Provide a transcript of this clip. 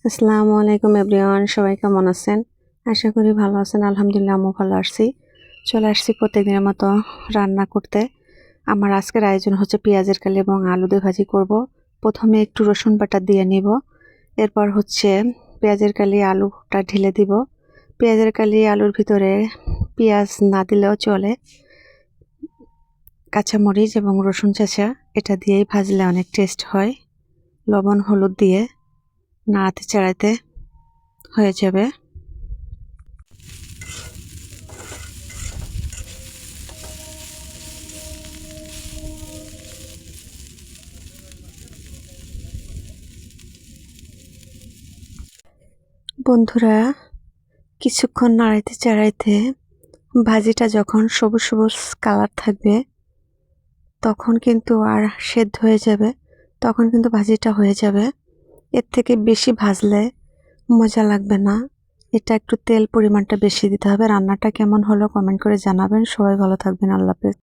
আসসালামু আলাইকুম এভরিওয়ান, সবাই কেমন আছেন? আশা করি ভালো আছেন। আলহামদুলিল্লাহ আমিও ভালো আছি। চলে আসছি প্রত্যেকদিনের মতো রান্না করতে। আমার আজকের আয়োজন হচ্ছে পেঁয়াজের কালি এবং আলু দিয়ে ভাজি করব। প্রথমে একটু রসুন বাটা দিয়ে নিব, এরপর হচ্ছে পেঁয়াজের কালি আলুটা ঢেলে দিব। পেঁয়াজের কালি আলুর ভিতরে পেঁয়াজ না দিলেও চলে, কাঁচামরিচ এবং রসুন চেঁচা এটা দিয়েই ভাজলে অনেক টেস্ট হয়। লবণ হলুদ দিয়ে নাড়াতে চাড়াতে হয়ে যাবে। বন্ধুরা, কিছুক্ষণ নাড়াইতে চাড়াইতে ভাজিটা যখন সবুজ সবুজ কালার থাকবে তখন কিন্তু আর সেদ্ধ হয়ে যাবে, তখন কিন্তু ভাজিটা হয়ে যাবে। এর থেকে বেশি ভাজলে মজা লাগবে না। এটা একটু তেল পরিমাণটা বেশি দিতে হবে। রান্নাটা কেমন হলো কমেন্ট করে জানাবেন। সবাই ভালো থাকবেন। আল্লাহ হাফেজ।